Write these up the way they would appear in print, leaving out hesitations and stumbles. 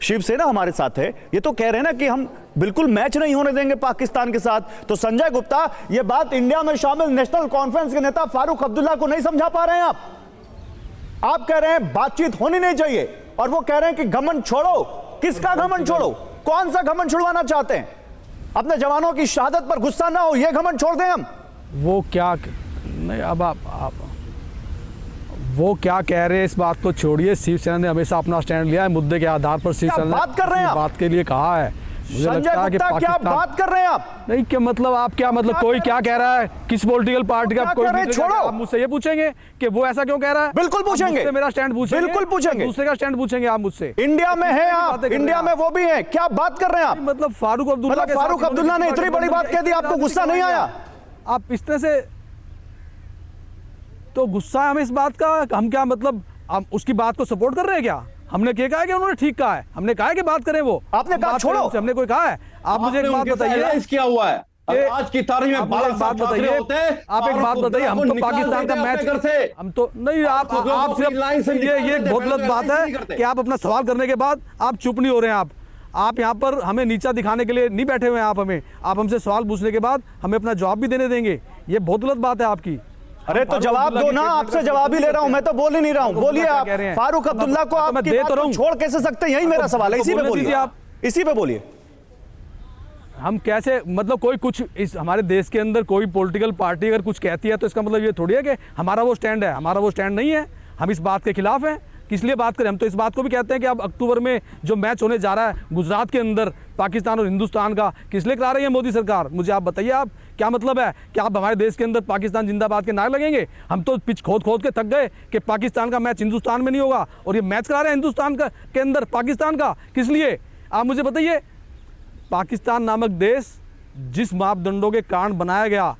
शिवसेना हमारे साथ है, ये तो कह रहे हैं ना कि हम बिल्कुल मैच नहीं होने देंगे पाकिस्तान के साथ। तो संजय गुप्ता, ये बात इंडिया में शामिल नेशनल कॉन्फ्रेंस के नेता फारूक अब्दुल्ला को नहीं समझा पा रहे हैं आप कह रहे हैं बातचीत होनी नहीं चाहिए, और वो कह रहे हैं कि घमंड छोड़ो। किसका घमंड छोड़ो? कौन सा घमंड छुड़वाना चाहते हैं? अपने जवानों की शहादत पर गुस्सा ना हो, ये घमंड छोड़ दें हम? वो क्या नहीं, अब आप वो क्या कह रहे हैं इस बात को छोड़िए। शिवसेना ने हमेशा अपना स्टैंड लिया है, मुद्दे के आधार पर शिवसेना बात कर रहे हैं, बात के लिए कहा है। मुझे लगता है कि क्या बात कर रहे हैं आप? नहीं, क्या मतलब आप क्या मतलब कोई क्या कह रहा है, किस पॉलिटिकल पार्टी का कोई छोड़ो। आप मुझसे ये पूछेंगे कि वो ऐसा क्यों कह रहा है? बिल्कुल पूछेंगे, मेरा स्टैंड पूछेंगे, बिल्कुल पूछेंगे, दूसरे का स्टैंड पूछेंगे आप मुझसे। इंडिया में है आप, इंडिया में वो भी है, क्या बात कर रहे हैं आप? मतलब फारूक अब्दुल्ला ने इतनी बड़ी बात कह दी, आपको गुस्सा नहीं आया? आप इस तरह से तो गुस्सा है हमें इस बात का, हम क्या मतलब हम उसकी बात को सपोर्ट कर रहे हैं क्या? हमने क्या कहा है कि उन्होंने ठीक कहा है, हमने कहा है कि बात करें, वो आपने कहा छोड़ो, हमने कोई कहा है? आप मुझे एक बात बताइए, क्या हुआ है आज की तारीख में? बात बताइए, आप एक बात बताइए, हम तो पाकिस्तान का मैच, हम तो नहीं, आप सिर्फ ये बहुत गलत बात है कि आप अपना सवाल करने के बाद आप चुप नहीं हो रहे हैं। आप यहाँ पर हमें नीचा दिखाने के लिए नहीं बैठे हुए हैं। आप हमसे सवाल पूछने के बाद हमें अपना जवाब भी देने देंगे, ये बहुत गलत बात है आपकी। अरे तो जवाब दो ना, आपसे जवाब ही ले रहा हूं, मैं तो बोल ही नहीं रहा हूं। बोलिए आप। फारूक अब्दुल्ला को आप छोड़ कैसे सकते हैं? यही मेरा सवाल है, इसी पे बोलिए आप, इसी पे बोलिए। हम कैसे मतलब कोई कुछ इस हमारे देश के अंदर कोई पॉलिटिकल पार्टी अगर कुछ कहती है तो इसका मतलब ये थोड़ी है कि हमारा वो स्टैंड है। हमारा वो स्टैंड नहीं है, हम इस बात के खिलाफ हैं। किस लिए बात करें? हम तो इस बात को भी कहते हैं कि अब अक्टूबर में जो मैच होने जा रहा है गुजरात के अंदर पाकिस्तान और हिंदुस्तान का, किस लिए करा रही है मोदी सरकार? मुझे आप बताइए, आप क्या मतलब है कि आप हमारे देश के अंदर पाकिस्तान जिंदाबाद के नारे लगेंगे? हम तो पिच खोद के थक गए कि पाकिस्तान का मैच हिंदुस्तान में नहीं होगा, और ये मैच करा रहे हैं हिंदुस्तान का के अंदर पाकिस्तान का। किस लिए आप मुझे बताइए? पाकिस्तान नामक देश जिस मापदंडों के कारण बनाया गया,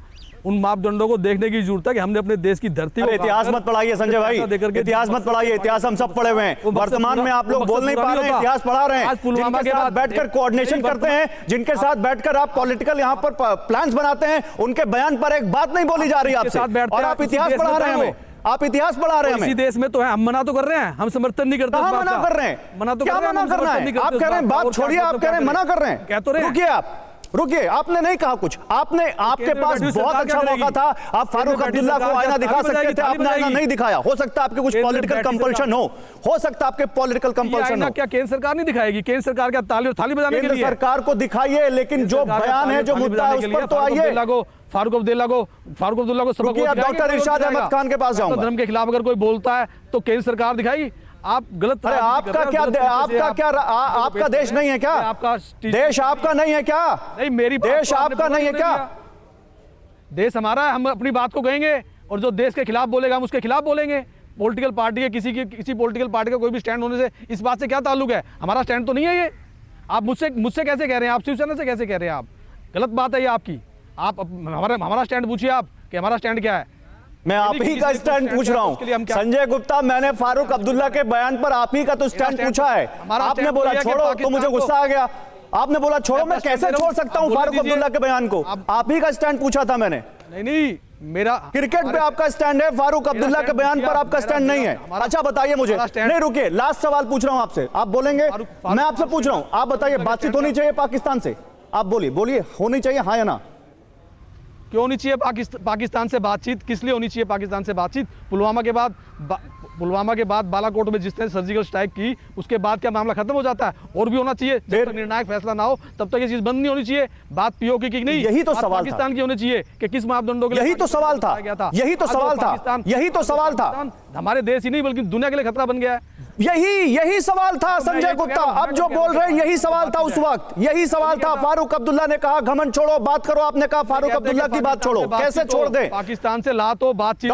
उन मापदंडों को देखने की जरूरत है कि हमने अपने देश की धरती को। इतिहास मत पढ़ाइए संजय भाई, इतिहास मत पढ़ाइए, इतिहास हम सब पढ़े हुए हैं। वर्तमान में आप लोग बोल नहीं पा रहे हैं, इतिहास पढ़ा रहे हैं। जिनके साथ बैठकर कोऑर्डिनेशन करते हैं, जिनके साथ बैठकर आप पॉलिटिकल यहाँ पर प्लान्स बनाते हैं, उनके बयान पर एक बात नहीं बोली जा रही है आपसे, और आप इतिहास पढ़ा रहे हैं हमें। आप इतिहास पढ़ा रहे हैं। इसी देश में तो है, हम मना तो कर रहे हैं, हम समर्थन नहीं करते। कहां मना कर रहे हैं? मना तो क्या मना करना है? आप कह रहे हैं बात छोड़िए, आप कह रहे हैं मना कर रहे हैं। कह तो रहे हैं। रुकिए आप, रुकिए, आपने नहीं कहा कुछ। आपने, आपके पास बहुत अच्छा मौका था, आप फारूक अब्दुल्ला को आईना दिखा सकते थे, आपने आईना नहीं दिखाया। हो सकता है आपके कुछ पॉलिटिकल कंपल्शन हो सकता है आपके पॉलिटिकल कंपल्शन हो। क्या केंद्र सरकार नहीं दिखाएगी? केंद्र सरकार क्या थाली बजाने के लिए? केंद्र सरकार को दिखाइए, लेकिन जो बयान है, जो मुद्दा है, उस पर तो आइए। फारूक अब्दुल्ला को सबक डॉक्टर इरशाद अहमद खान के पास जाऊंगा। धर्म के खिलाफ अगर कोई बोलता है तो केंद्र सरकार दिखाएगी। आप गलत। अरे आपका देश नहीं है क्या? आपका देश आपका नहीं है क्या? नहीं, मेरी देश आपका नहीं है क्या? देश हमारा है, हम अपनी बात को कहेंगे, और जो देश के खिलाफ बोलेगा हम उसके खिलाफ बोलेंगे। पॉलिटिकल पार्टी के किसी पॉलिटिकल पार्टी का कोई भी स्टैंड होने से इस बात से क्या ताल्लुक है? हमारा स्टैंड तो नहीं है ये। आप मुझसे कैसे कह रहे हैं? आप शिवसेना से कैसे कह रहे हैं? आप गलत बात है ये आपकी। आप हमारा स्टैंड पूछिए आप कि हमारा स्टैंड क्या है। मैं आप ही का स्टैंड पूछ रहा हूं संजय गुप्ता। मैंने फारूक अब्दुल्ला के बयान पर आप ही का तो स्टैंड पूछा है। आपने बोला छोड़ो तो मुझे गुस्सा आ गया। आपने बोला छोड़ो, मैं कैसे छोड़ सकता हूं फारूक अब्दुल्ला के बयान को? आप ही का स्टैंड पूछा था मैंने। नहीं, मेरा क्रिकेट पे आपका स्टैंड है, फारूक अब्दुल्ला के बयान पर आपका स्टैंड नहीं है। अच्छा बताइए मुझे। नहीं रुकिए, लास्ट सवाल पूछ रहा हूं आपसे, आप बोलेंगे? मैं आपसे पूछ रहा हूं, आप बताइए, बातचीत होनी चाहिए पाकिस्तान से? आप बोलिए होनी चाहिए, हाँ या ना? क्यों होनी चाहिए पाकिस्तान से बातचीत? किस लिए होनी चाहिए पाकिस्तान से बातचीत? पुलवामा के बाद बालाकोट में जिस तरह सर्जिकल स्ट्राइक की, उसके बाद क्या मामला खत्म हो जाता है? और भी होना चाहिए। जब तक निर्णायक फैसला ना हो तब तक ये चीज बंद नहीं होनी चाहिए। बात पीओके की नहीं, यही तो सवाल पाकिस्तान की होनी चाहिए कि किस मापदंडों के लिए। यही तो सवाल था, यही तो सवाल था, यही तो सवाल था। हमारे देश ही नहीं बल्कि दुनिया के लिए खतरा बन गया है। यही सवाल था संजय गुप्ता। अब जो बोल रहे हैं यही सवाल था उस वक्त, यही सवाल था। फारूक अब्दुल्ला ने कहा घमंड छोड़ो, बात करो। आपने कहा फारूक अब्दुल्ला की बात छोड़ो। कैसे छोड़ दे? पाकिस्तान से ला तो बातचीत